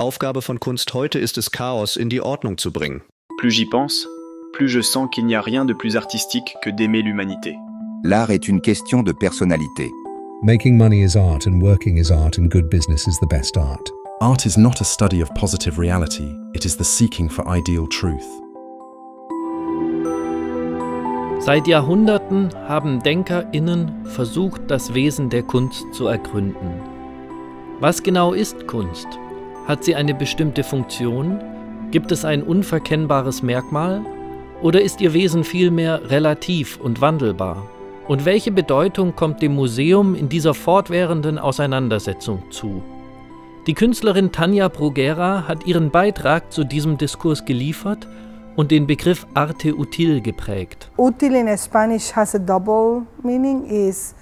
Aufgabe von Kunst heute ist es, Chaos in die Ordnung zu bringen. Plus j'y pense, plus je sens qu'il n'y a rien de plus artistique que d'aimer l'humanité. L'art est une question de personnalité. Making money is art and working is art and good business is the best art. Art is not a study of positive reality, it is the seeking for ideal truth. Seit Jahrhunderten haben DenkerInnen versucht, das Wesen der Kunst zu ergründen. Was genau ist Kunst? Hat sie eine bestimmte Funktion? Gibt es ein unverkennbares Merkmal? Oder ist ihr Wesen vielmehr relativ und wandelbar? Und welche Bedeutung kommt dem Museum in dieser fortwährenden Auseinandersetzung zu? Die Künstlerin Tania Bruguera hat ihren Beitrag zu diesem Diskurs geliefert und den Begriff Arte Útil geprägt. Útil in Spanish has a double meaning, is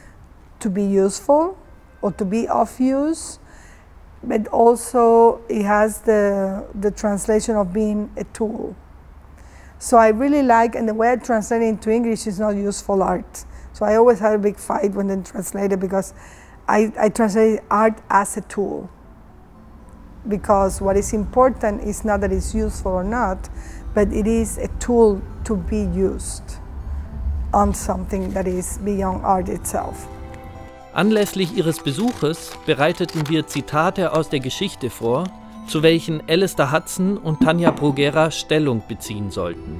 to be useful or to be of use, but also it has the translation of being a tool. So I really like, and the way I translate it into English is not useful art. So I always have a big fight when they translate it, because I translate art as a tool. Because what is important is not that it's useful or not, but it is a tool to be used on something that is beyond art itself. Anlässlich ihres Besuches bereiteten wir Zitate aus der Geschichte vor, zu welchen Alistair Hudson und Tania Bruguera Stellung beziehen sollten.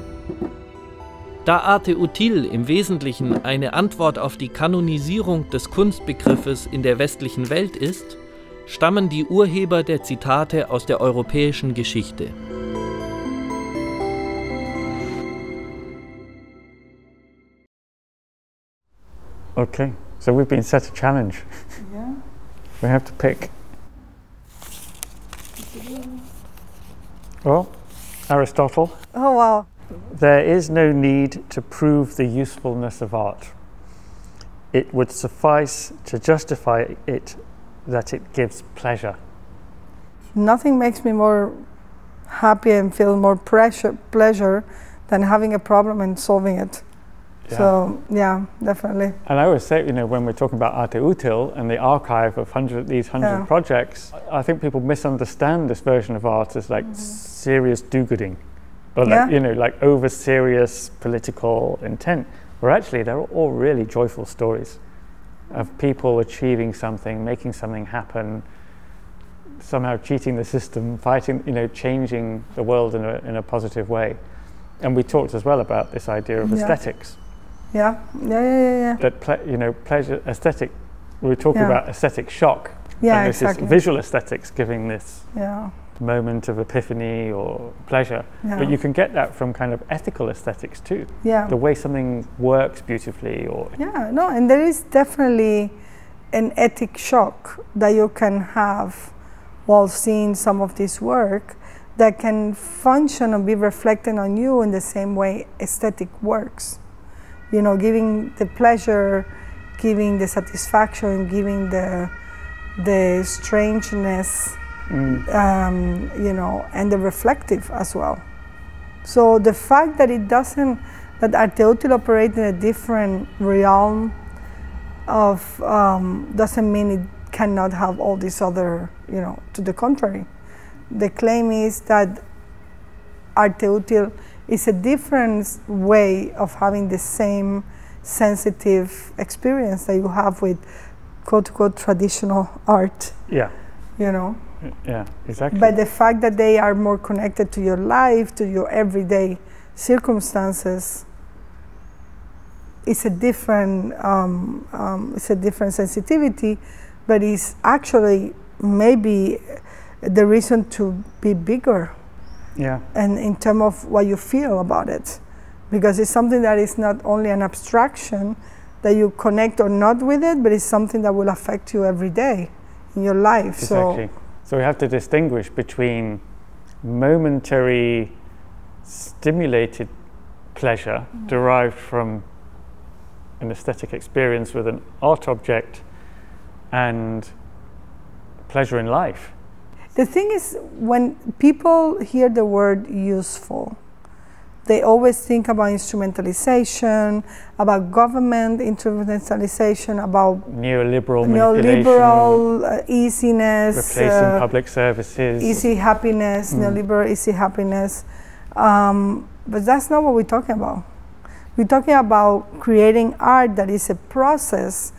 Da Arte Útil im Wesentlichen eine Antwort auf die Kanonisierung des Kunstbegriffes in der westlichen Welt ist, stammen die Urheber der Zitate aus der europäischen Geschichte. Okay, so we've been set a challenge. Yeah. We have to pick. Well, Aristotle. Oh, wow. There is no need to prove the usefulness of art. It would suffice to justify it that it gives pleasure. Nothing makes me more happy and feel more pleasure than having a problem and solving it. Yeah. So, yeah, definitely. And I always say, you know, when we're talking about Arte Útil and the archive of these hundred projects, I think people misunderstand this version of art as like serious do-gooding, or like, you know, like over serious political intent. Where actually they're all really joyful stories of people achieving something, making something happen, somehow cheating the system, fighting, you know, changing the world in a positive way. And we talked as well about this idea of aesthetics. Yeah. That you know, pleasure, aesthetic. We were talking about aesthetic shock. Yeah, and this exactly. is visual aesthetics giving this moment of epiphany or pleasure. Yeah. But you can get that from kind of ethical aesthetics too. Yeah. The way something works beautifully, or and there is definitely an ethic shock that you can have while seeing some of this work that can function and be reflected on you in the same way aesthetic works. You know, giving the pleasure, giving the satisfaction, giving the strangeness, you know, and the reflective as well. So the fact that it doesn't, that Arte Útil operates in a different realm of, doesn't mean it cannot have all these other, you know, to the contrary. The claim is that Arte Útil is a different way of having the same sensitive experience that you have with quote-unquote traditional art. Yeah. You know? Yeah, exactly. But the fact that they are more connected to your life, to your everyday circumstances, it's a different sensitivity, but it's actually maybe the reason to be bigger. Yeah. And in terms of what you feel about it, because it's something that is not only an abstraction that you connect or not with it, but it's something that will affect you every day in your life. Exactly. So we have to distinguish between momentary stimulated pleasure derived from an aesthetic experience with an art object and pleasure in life. The thing is, when people hear the word useful, They always think about instrumentalization, about government instrumentalization, about neoliberal easiness, replacing public services, easy happiness, neoliberal easy happiness. But that's not what we're talking about. We're talking about creating art that is a process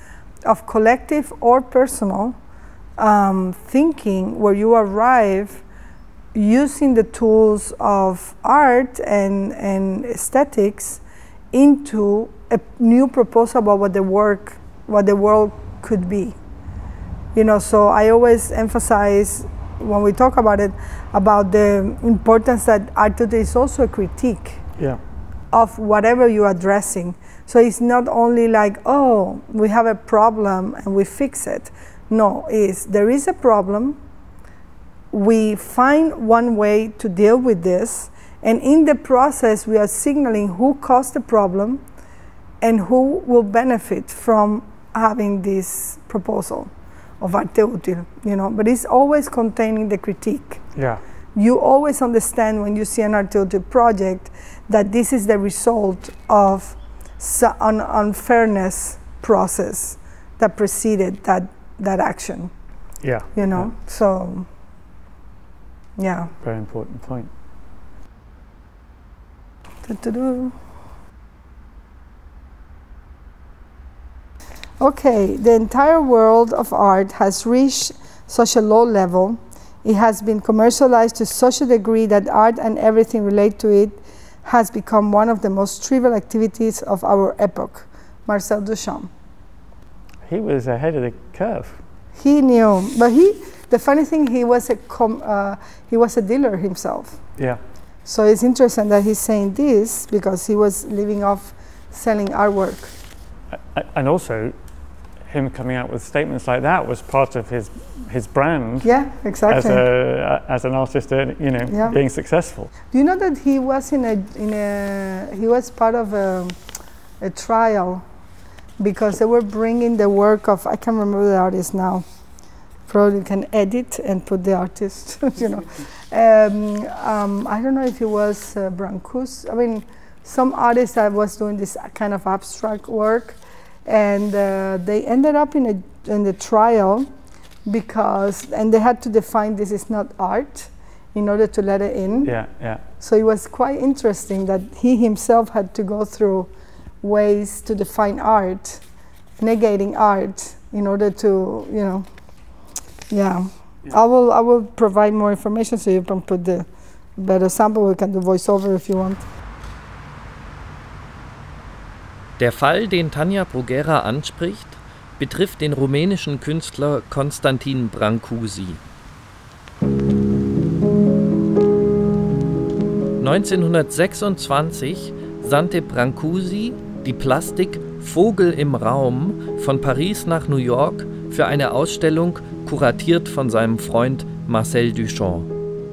of collective or personal thinking, where you arrive using the tools of art and aesthetics into a new proposal about what the world could be. You know, so I always emphasize when we talk about it, about the importance that art today is also a critique of whatever you're addressing. So it's not only like, oh, we have a problem and we fix it. No, there is a problem. We find one way to deal with this, and in the process we are signaling who caused the problem and who will benefit from having this proposal of arte útil, you know, but it's always containing the critique. Yeah. You always understand when you see an arte útil project that this is the result of an unfairness process that preceded that action. Yeah. You know, so. Yeah. Very important point. Okay, the entire world of art has reached such a low level. It has been commercialized to such a degree that art and everything related to it has become one of the most trivial activities of our epoch. Marcel Duchamp. He was ahead of the curve. He knew, but the funny thing, he was a dealer himself. Yeah. So it's interesting that he's saying this because he was living off selling artwork. And also, him coming out with statements like that was part of his brand. Yeah, exactly. As an artist, you know, being successful. Do you know that he was he was part of a trial because they were bringing the work of, I can't remember the artist now. Probably can edit and put the artist, you know. I don't know if it was Brancusi. I mean, some artist that was doing this kind of abstract work, and they ended up in the trial and they had to define this is not art in order to let it in. Yeah, yeah. So it was quite interesting that he himself had to go through ways to define art, negating art in order to, you know. Yeah. I will provide more information so you can put the better sample. We can do voiceover if you want. Der Fall, den Tanja Bruguera anspricht, betrifft den rumänischen Künstler Constantin Brancusi. 1926 sandte Brancusi die Plastik Vogel im Raum von Paris nach New York für eine Ausstellung, kuratiert von seinem Freund Marcel Duchamp.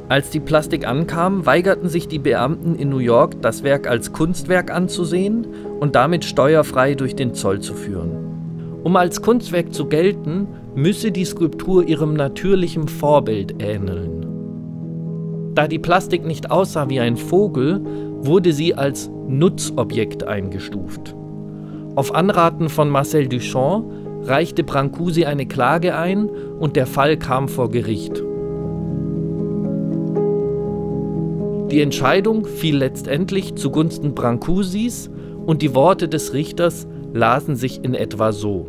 Als die Plastik ankam, weigerten sich die Beamten in New York, das Werk als Kunstwerk anzusehen und damit steuerfrei durch den Zoll zu führen. Um als Kunstwerk zu gelten, müsse die Skulptur ihrem natürlichen Vorbild ähneln. Da die Plastik nicht aussah wie ein Vogel, wurde sie als Nutzobjekt eingestuft. Auf Anraten von Marcel Duchamp reichte Brancusi eine Klage ein und der Fall kam vor Gericht. Die Entscheidung fiel letztendlich zugunsten Brancusis und die Worte des Richters lasen sich in etwa so.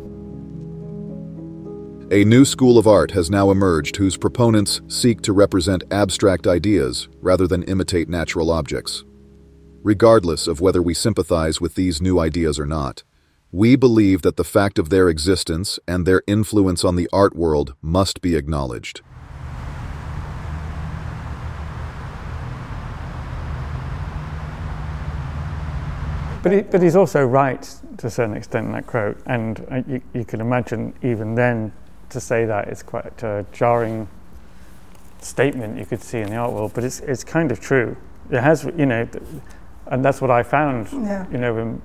A new school of art has now emerged whose proponents seek to represent abstract ideas rather than imitate natural objects. Regardless of whether we sympathize with these new ideas or not, we believe that the fact of their existence and their influence on the art world must be acknowledged. But he's also right to a certain extent in that quote, and you can imagine even then to say that it's quite a jarring statement you could see in the art world, but it's kind of true. It has, you know, and that's what I found. Yeah. You know, when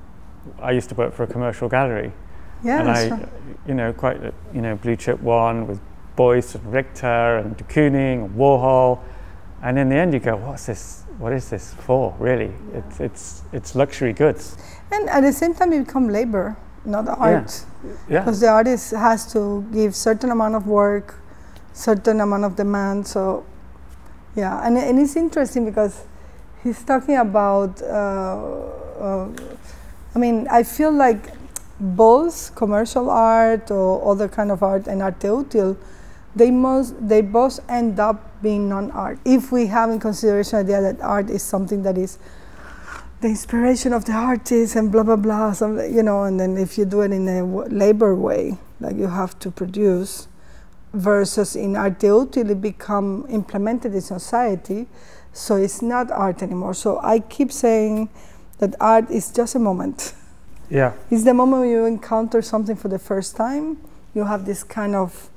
I used to work for a commercial gallery, and right. You know, quite a, you know, blue chip one with Beuys and Richter and de Kooning and Warhol, and in the end you go, what's this? what is this for, really? It's luxury goods. And at the same time, it become labor, not art. Yeah. Because the artist has to give certain amount of work, certain amount of demand. So, yeah, and it's interesting because he's talking about. I mean, I feel like both commercial art or other kind of art and arte útil, they both end up being non-art. If we have in consideration the idea that art is something that is the inspiration of the artist and blah blah blah, you know, and then if you do it in a labor way, like you have to produce, versus in arte útil it become implemented in society, so it's not art anymore. So I keep saying that art is just a moment. Yeah, it's the moment when you encounter something for the first time. You have this kind of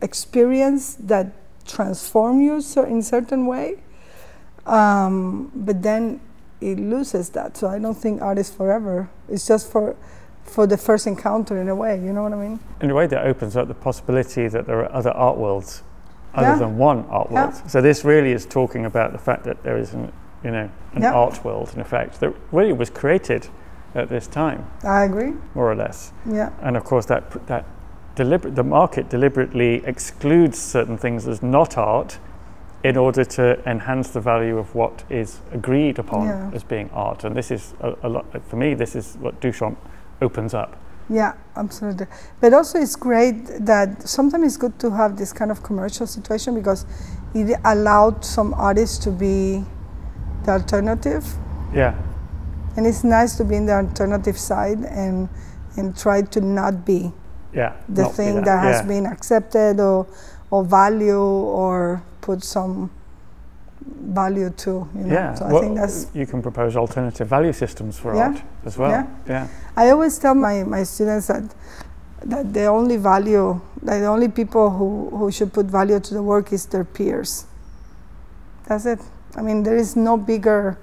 experience that transform you in certain way, but then it loses that. So I don't think art is forever. It's just for the first encounter in a way, you know what I mean? In a way that opens up the possibility that there are other art worlds other than one art world. So this really is talking about the fact that there is an art world, in effect, that really was created at this time. I agree. More or less. Yeah. And of course the market deliberately excludes certain things as not art in order to enhance the value of what is agreed upon as being art. And this is a lot, for me, this is what Duchamp opens up. Yeah, absolutely. But also it's great that sometimes it's good to have this kind of commercial situation because it allowed some artists to be the alternative. Yeah. And it's nice to be in the alternative side and try to not be the thing that has been accepted or value or put some value to, you know. Yeah, so I think that's... You can propose alternative value systems for art as well. Yeah. I always tell my students that the only value, that the only people who should put value to the work is their peers. That's it. I mean, there is no bigger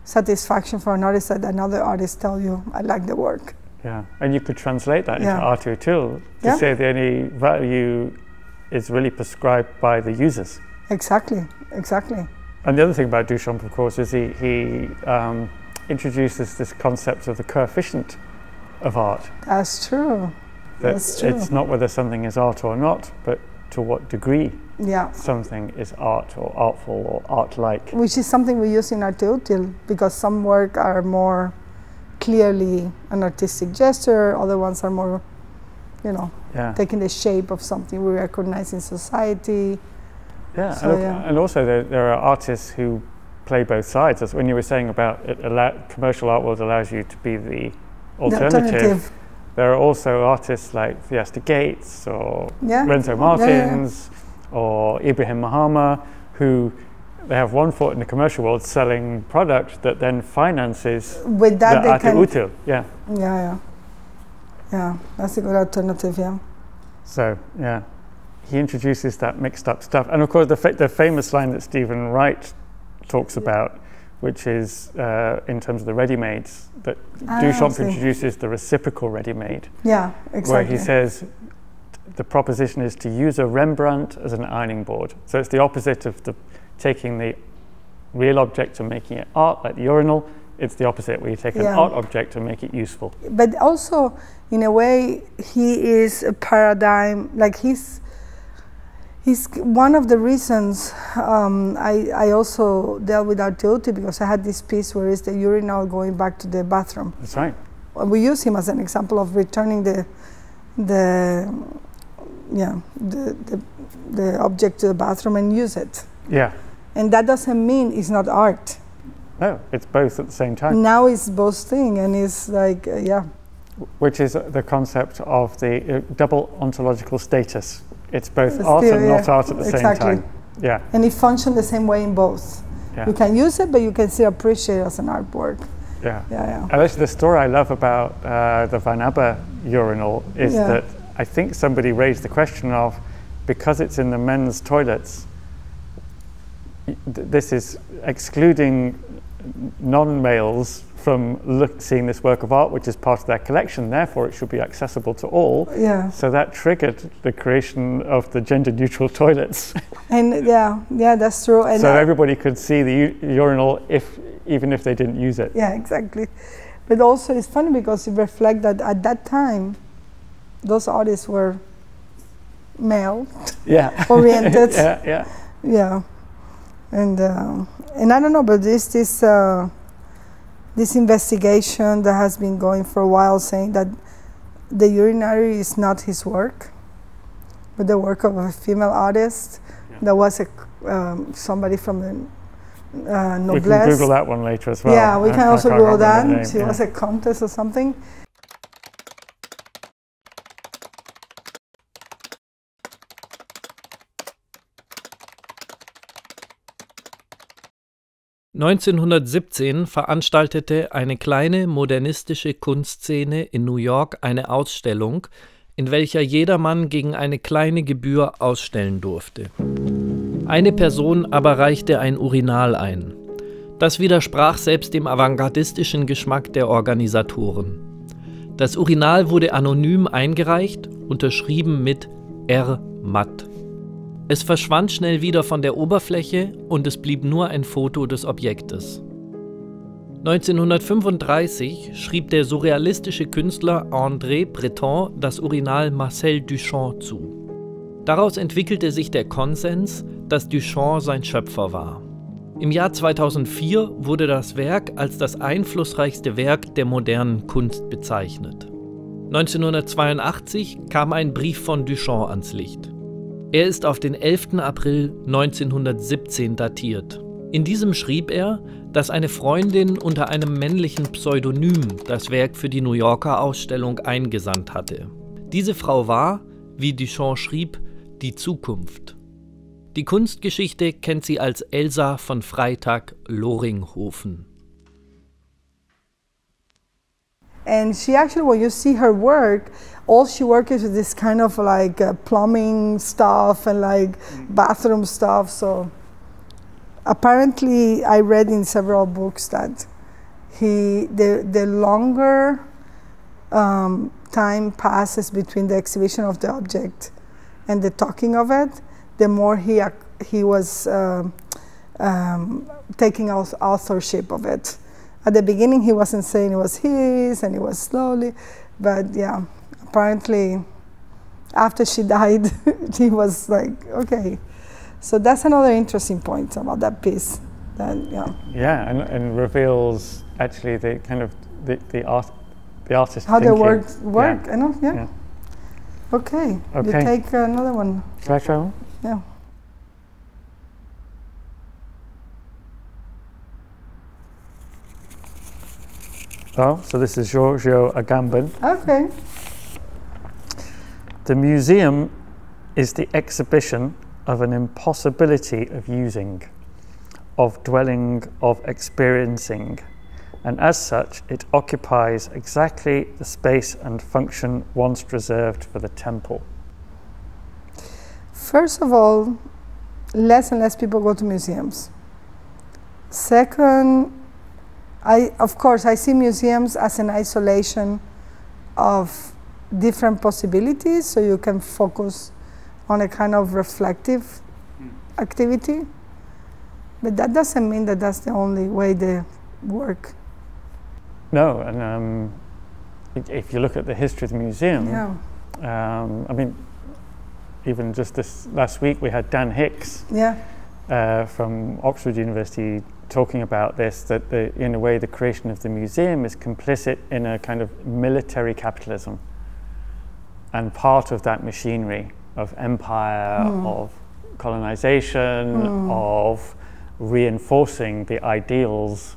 satisfaction for an artist that another artist tell you, I like the work. Yeah, and you could translate that into arte útil to say the only value is really prescribed by the users. Exactly. And the other thing about Duchamp, of course, is he introduces this concept of the coefficient of art. That's true. That's true. It's not whether something is art or not, but to what degree something is art or artful or art-like. Which is something we use in arte útil because some work are more clearly an artistic gesture, other ones are more, you know, taking the shape of something we recognize in society. Yeah, so, and also there are artists who play both sides. As when you were saying about commercial art world allows you to be the alternative. There are also artists like Fiesta Gates or Renzo Martins or Ibrahim Mahama who they have one foot in the commercial world selling product that then finances with that the arte útil. Yeah, that's a good alternative, So, he introduces that mixed up stuff. And of course, the famous line that Stephen Wright talks about, which is in terms of the ready-mades, that Duchamp introduces the reciprocal ready-made. Yeah, exactly. Where he says the proposition is to use a Rembrandt as an ironing board. So it's the opposite of taking the real object and making it art, like the urinal. It's the opposite, where you take an art object and make it useful. But also, in a way, he is a paradigm, like he's one of the reasons I also dealt with arte útil because I had this piece where it's the urinal going back to the bathroom. That's right. We use him as an example of returning the object to the bathroom and use it. Yeah. And that doesn't mean it's not art. No, it's both at the same time. Now it's both thing, and it's like, Which is the concept of the double ontological status. It's both art and not art at the same time. Yeah. And it functions the same way in both. Yeah. You can use it, but you can still appreciate it as an artwork. Yeah. And actually, the story I love about the Van Abbe urinal is that I think somebody raised the question of, because it's in the men's toilets, this is excluding non-males from seeing this work of art, which is part of their collection, therefore it should be accessible to all. Yeah. So that triggered the creation of the gender-neutral toilets. And yeah, that's true. And so everybody could see the urinal even if they didn't use it. Yeah, exactly. But also it's funny because it reflects that at that time, those artists were male oriented. Yeah. And I don't know, but this investigation that has been going for a while, saying that the urinary is not his work, but the work of a female artist. That was somebody from the noblesse. We can Google that one later as well. Yeah, we can also Google that. She was a countess or something. (1917) veranstaltete eine kleine modernistische Kunstszene in New York eine Ausstellung, in welcher jedermann gegen eine kleine Gebühr ausstellen durfte. Eine Person aber reichte ein Urinal ein. Das widersprach selbst dem avantgardistischen Geschmack der Organisatoren. Das Urinal wurde anonym eingereicht, unterschrieben mit R. Matt. Es verschwand schnell wieder von der Oberfläche und es blieb nur ein Foto des Objektes. 1935 schrieb der surrealistische Künstler André Breton das Urinal Marcel Duchamp zu. Daraus entwickelte sich der Konsens, dass Duchamp sein Schöpfer war. Im Jahr 2004 wurde das Werk als das einflussreichste Werk der modernen Kunst bezeichnet. 1982 kam ein Brief von Duchamp ans Licht. Er ist auf den 11. April 1917 datiert. In diesem schrieb er, dass eine Freundin unter einem männlichen Pseudonym das Werk für die New Yorker Ausstellung eingesandt hatte. Diese Frau war, wie Duchamp schrieb, die Zukunft. Die Kunstgeschichte kennt sie als Elsa von Freytag-Loringhofen. And she actually, when you see her work, all she works is with this kind of like plumbing stuff and like bathroom stuff. So apparently, I read in several books that the longer time passes between the exhibition of the object and the talking of it, the more he was taking authorship of it. At the beginning, he wasn't saying it was his, and it was slowly, but yeah, apparently, after she died, he was like, okay. So that's another interesting point about that piece. Yeah, and reveals actually the kind of the artist how thinking. the words work. Yeah. I know. Yeah. Okay. You take another one. Shall I try one? Yeah. Oh, so this is Giorgio Agamben. Okay. The museum is the exhibition of an impossibility of using, of dwelling, of experiencing, and as such it occupies exactly the space and function once reserved for the temple. First of all, less and less people go to museums. Second, of course, I see museums as an isolation of different possibilities, so you can focus on a kind of reflective activity. But that doesn't mean that that's the only way they work. No, and if you look at the history of the museum, I mean, even just this last week we had Dan Hicks from Oxford University talking about this, that in a way the creation of the museum is complicit in a kind of military capitalism, and part of that machinery of empire, of colonization, of reinforcing the ideals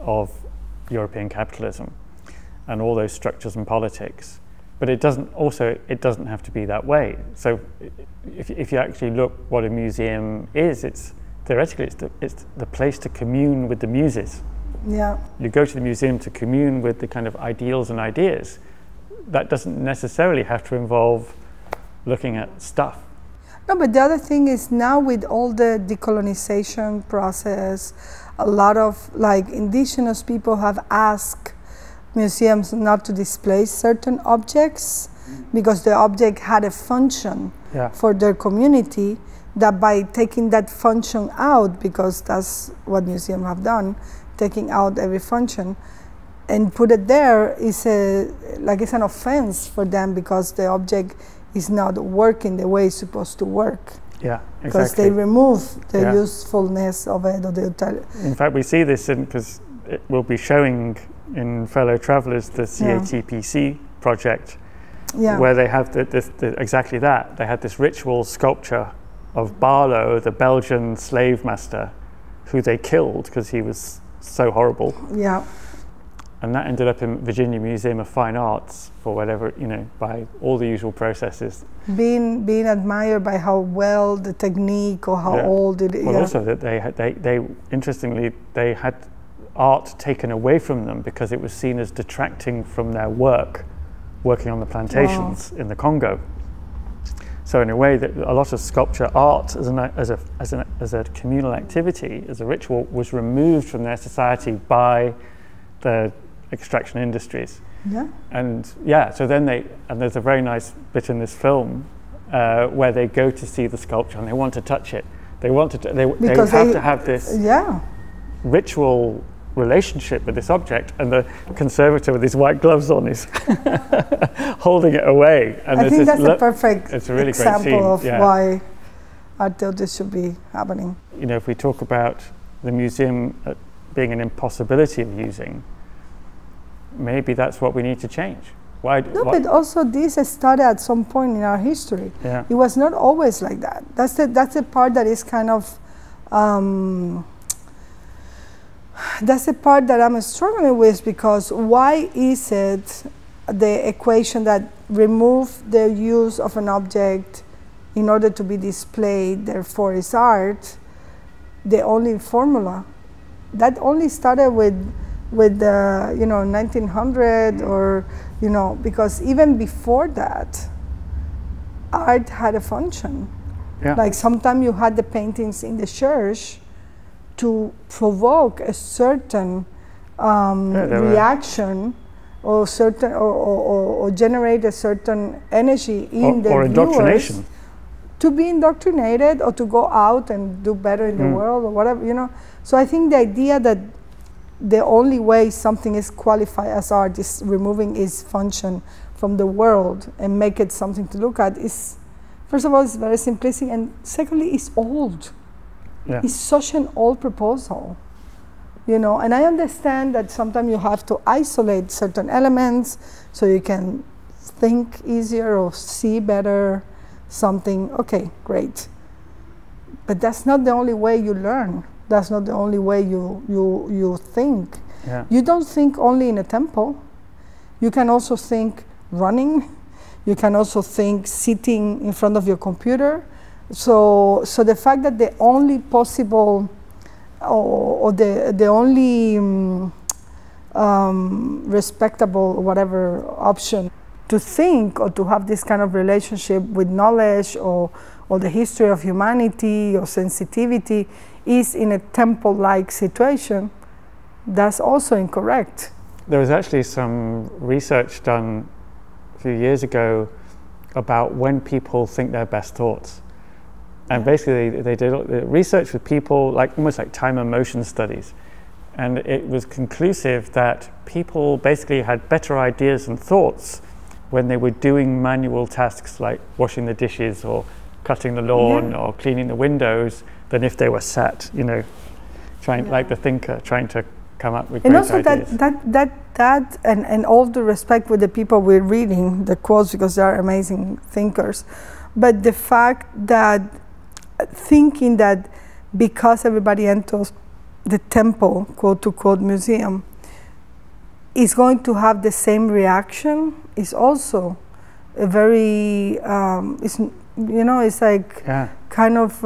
of European capitalism and all those structures and politics. But it doesn't have to be that way. So if you actually look what a museum is, it's theoretically it's the place to commune with the muses. Yeah. You go to the museum to commune with the kind of ideals and ideas. That doesn't necessarily have to involve looking at stuff. No, but the other thing is now with all the decolonization process, a lot of like indigenous people have asked museums not to display certain objects because the object had a function for their community, that by taking that function out, because that's what museums have done, taking out every function and put it there is it's an offense for them because the object is not working the way it's supposed to work. Yeah, exactly. Because they remove the usefulness of it. In fact, we see this because we'll be showing in Fellow Travelers the CATPC project, where they have exactly that. They had this ritual sculpture of Barlow, the Belgian slave master, who they killed because he was so horrible. Yeah. And that ended up in Virginia Museum of Fine Arts for whatever, by all the usual processes. Being admired by how well the technique or how old it is. Well, also that they interestingly, they had art taken away from them because it was seen as detracting from their working on the plantations in the Congo. So in a way, that a lot of sculpture art as a communal activity, as a ritual, was removed from their society by the extraction industries. Yeah. And so then there's a very nice bit in this film where they go to see the sculpture and they want to touch it. They have to have this ritual relationship with this object, and the conservator with his white gloves on is holding it away. And I think that's a perfect really example of why art this should be happening. If we talk about the museum being an impossibility of using, maybe that's what we need to change. But also this started at some point in our history. Yeah. It was not always like that. That's the part that is kind of that's the part that I'm struggling with, because why is it the equation that remove the use of an object in order to be displayed, therefore is art, the only formula? That only started with 1900 or because even before that, art had a function. Yeah. Like sometimes you had the paintings in the church to provoke a certain reaction or certain or generate a certain energy in the viewers, indoctrination, to be indoctrinated or to go out and do better in the world or whatever, So I think the idea that the only way something is qualified as art is removing its function from the world and make it something to look at is, first of all, it's very simplistic, and secondly, it's old. Yeah. It's such an old proposal, and I understand that sometimes you have to isolate certain elements so you can think easier or see better something. Okay, great. But that's not the only way you learn. That's not the only way you think. Yeah. You don't think only in a temple. You can also think running. You can also think sitting in front of your computer. So the fact that the only possible or the only respectable whatever option to think or to have this kind of relationship with knowledge or the history of humanity or sensitivity is in a temple-like situation, that's also incorrect. There was actually some research done a few years ago about when people think their best thoughts. And basically they did research with people, almost like time and motion studies. And it was conclusive that people basically had better ideas and thoughts when they were doing manual tasks like washing the dishes or cutting the lawn or cleaning the windows than if they were sat, trying like the thinker, trying to come up with great ideas. And also that and all the respect with the people we're reading the quotes, because they are amazing thinkers, but the fact that thinking that because everybody enters the temple, quote to quote, museum, is going to have the same reaction is also a very it's like kind of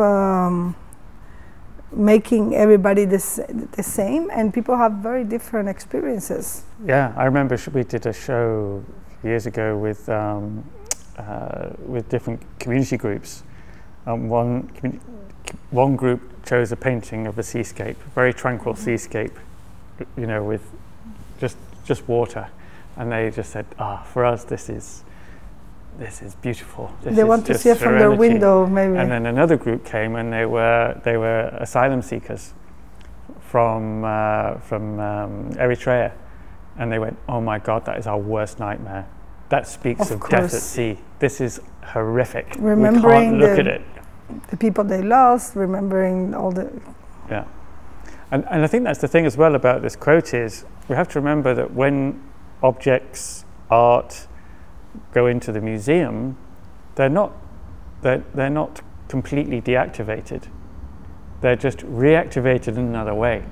making everybody the same, and people have very different experiences. Yeah, I remember we did a show years ago with different community groups. One group chose a painting of a seascape, a very tranquil seascape, you know, with just water, and they just said, for us this is beautiful. They want to see it from their window, maybe. And then another group came, and they were asylum seekers from Eritrea, and they went, oh my God, that is our worst nightmare. That speaks of death at sea. This is horrific. Remembering we can't look at it. The people they lost, remembering all the... Yeah. And I think that's the thing as well about this quote is, we have to remember that when objects, art, go into the museum, they're not completely deactivated. They're just reactivated in another way.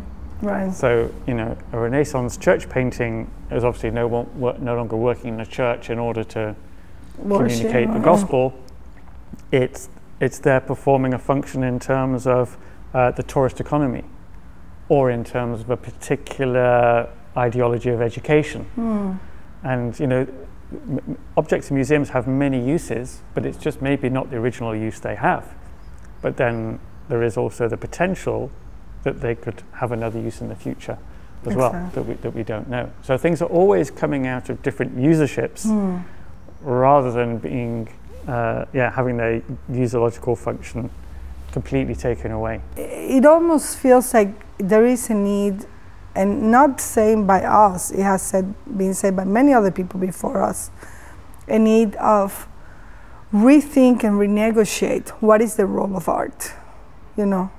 Right. So, you know, a Renaissance church painting is obviously no longer working in a church in order to communicate the gospel. It's there performing a function in terms of the tourist economy, or in terms of a particular ideology of education. And, you know, objects in museums have many uses, but it's just maybe not the original use they have. But then there is also the potential that they could have another use in the future as well, that we don't know. So things are always coming out of different userships rather than being, having their useological function completely taken away. It almost feels like there is a need, and not saying by us, it has been said by many other people before us, a need of rethink and renegotiate what is the role of art, you know.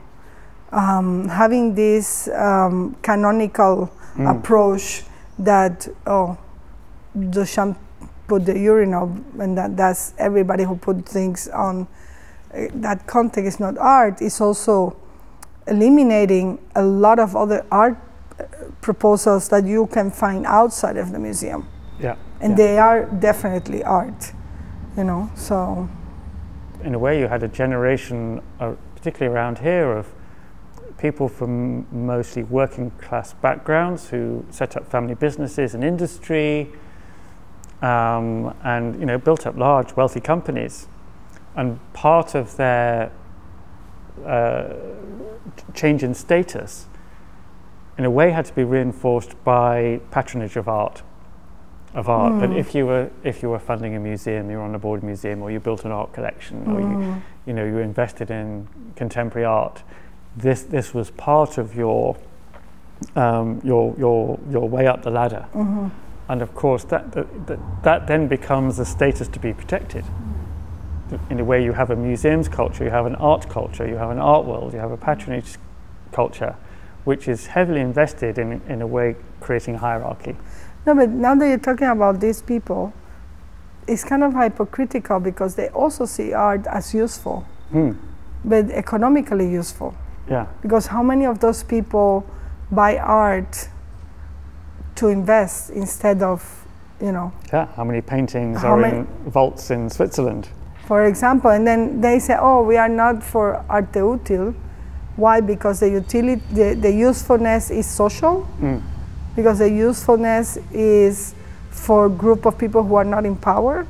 Having this canonical approach that, Duchamp put the urinal, and that's everybody who put things on that context is not art, is also eliminating a lot of other art proposals that you can find outside of the museum. Yeah. And they are definitely art, you know, so. In a way, you had a generation, particularly around here, of people from mostly working class backgrounds who set up family businesses and industry, and, you know, built up large wealthy companies. And part of their change in status, in a way, had to be reinforced by patronage of art. That if you were funding a museum, you were on the board of a museum, or you built an art collection, or you invested in contemporary art, this was part of your way up the ladder. And of course, that then becomes a status to be protected. In a way, you have a museums culture, you have an art culture, you have an art world, you have a patronage culture, which is heavily invested in a way creating a hierarchy. No, but now that you're talking about these people, it's kind of hypocritical because they also see art as useful, but economically useful. Yeah. Because how many of those people buy art to invest instead of, you know? Yeah, how many paintings are in vaults in Switzerland? For example, and then they say, oh, we are not for arte útil. Why? Because the usefulness is social, because the usefulness is for a group of people who are not in power.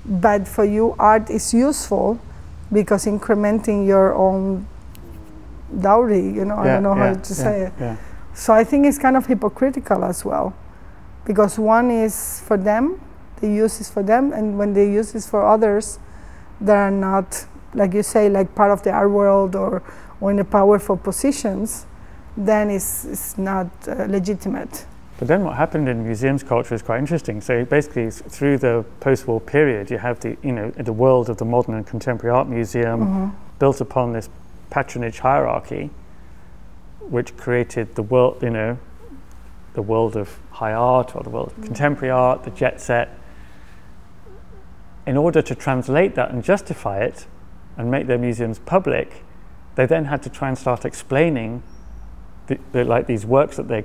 But for you, art is useful because incrementing your own dowry, you know, I don't know how to say it. Yeah. So I think it's kind of hypocritical as well, because one is for them, the use is for them, and when the use is for others that are not, like you say, like part of the art world or in a powerful positions, then it's not legitimate. But then what happened in museums culture is quite interesting. So basically, through the post-war period, you have the world of the modern and contemporary art museum built upon this patronage hierarchy, which created the world, the world of high art or the world of contemporary art, the jet set. In order to translate that and justify it and make their museums public, they then had to try and start explaining these works that they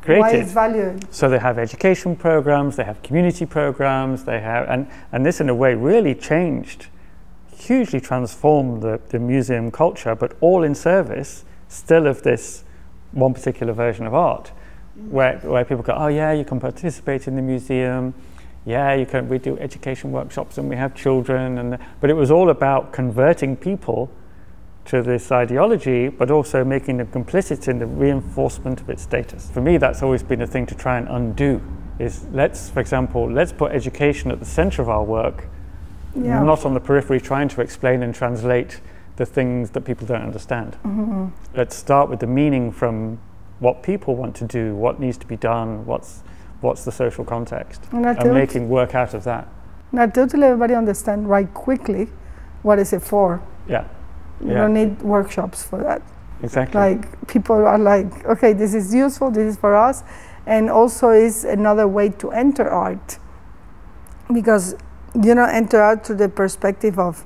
created. Why it's valued. So they have education programs, they have community programs, they have, and this in a way really changed, hugely transformed the museum culture, but all in service still of this one particular version of art, where people go, oh yeah, you can participate in the museum, yeah, we do education workshops and we have children, but it was all about converting people to this ideology, but also making them complicit in the reinforcement of its status. For me, that's always been a thing to try and undo, is for example, let's put education at the center of our work, not on the periphery trying to explain and translate the things that people don't understand. Mm-hmm. Let's start with the meaning from what people want to do, what needs to be done, what's the social context, and making work out of that. Not totally everybody understand right quickly what is it for. Yeah. You don't need workshops for that. Exactly. Like, people are like, okay, this is useful, this is for us, and also is another way to enter art, because you don't enter art through the perspective of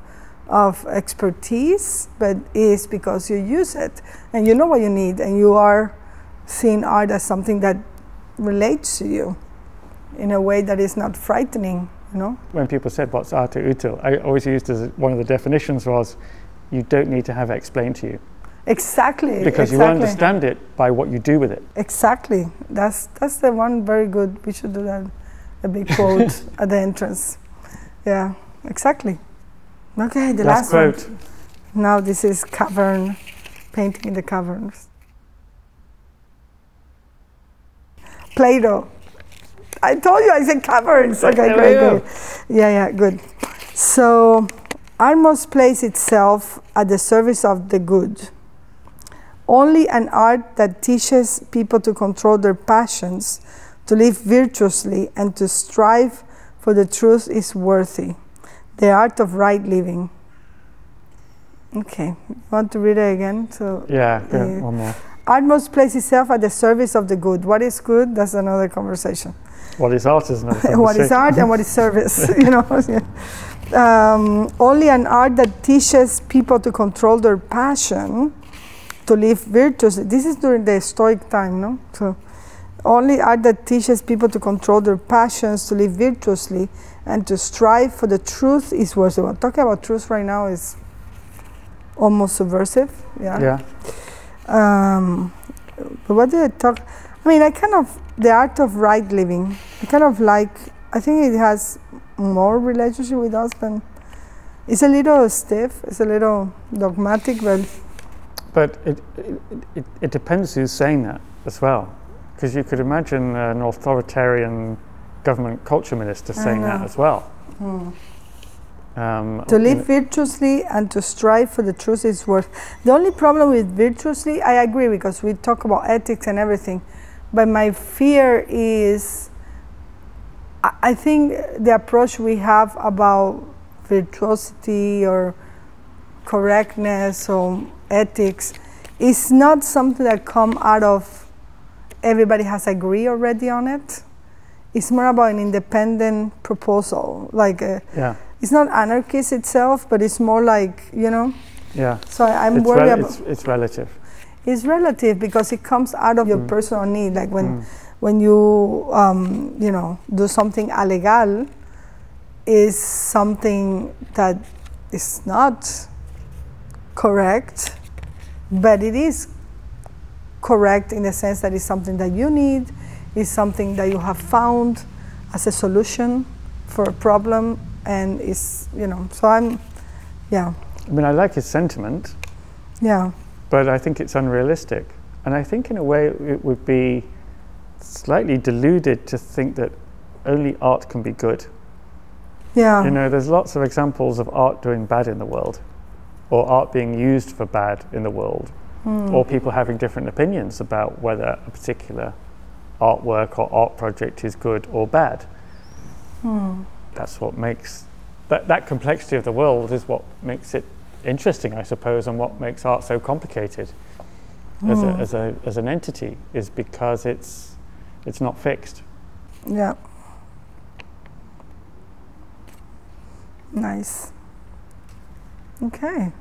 expertise, but is because you use it and you know what you need, and you are seeing art as something that relates to you in a way that is not frightening, you know? When people said, what's arte util, I always used as one of the definitions was, you don't need to have it explained to you. Exactly. Because you understand it by what you do with it. Exactly. That's the one very good. We should do that, a big quote at the entrance. Yeah, exactly. Okay, the last quote. One. Now this is cavern, painting in the caverns. Plato. I told you I said caverns. Okay, great. Yeah, good. So, art must place itself at the service of the good. Only an art that teaches people to control their passions, to live virtuously, and to strive for the truth is worthy. The art of right living. Okay, you want to read it again? So yeah, one more. Art must place itself at the service of the good. What is good? That's another conversation. What is art is another conversation. What is art and what is service? You know. Only an art that teaches people to control their passion, to live virtuously. This is during the Stoic time, no? So, only art that teaches people to control their passions, to live virtuously, and to strive for the truth is worthy. Well, talking about truth right now is almost subversive. Yeah. But what did I talk? I mean, the art of right living. I think it has more relationship with us than. It's a little stiff. It's a little dogmatic, but it depends who's saying that as well, because you could imagine an authoritarian government culture minister saying that as well. To live virtuously and to strive for the truth is worth. The only problem with virtuously, I agree, because we talk about ethics and everything, but my fear is, I think the approach we have about virtuosity or correctness or ethics is not something that come out of everybody has agreed already on it. It's more about an independent proposal, like it's not anarchist itself, but it's more like, you know. Yeah. So I'm worried about. It's relative. It's relative because it comes out of your personal need. Like when you you know, do something illegal, is something that is not correct, but it is correct in the sense that it's something that you need, it's something that you have found as a solution for a problem, and is, you know, so I mean, I like his sentiment. Yeah. But I think it's unrealistic. And I think in a way it would be slightly deluded to think that only art can be good. Yeah. You know, there's lots of examples of art doing bad in the world, or art being used for bad in the world, or people having different opinions about whether a particular artwork or art project is good or bad. That's what makes that complexity of the world is what makes it interesting, I suppose, and what makes art so complicated as an entity, is because it's not fixed. Yeah. Nice. Okay.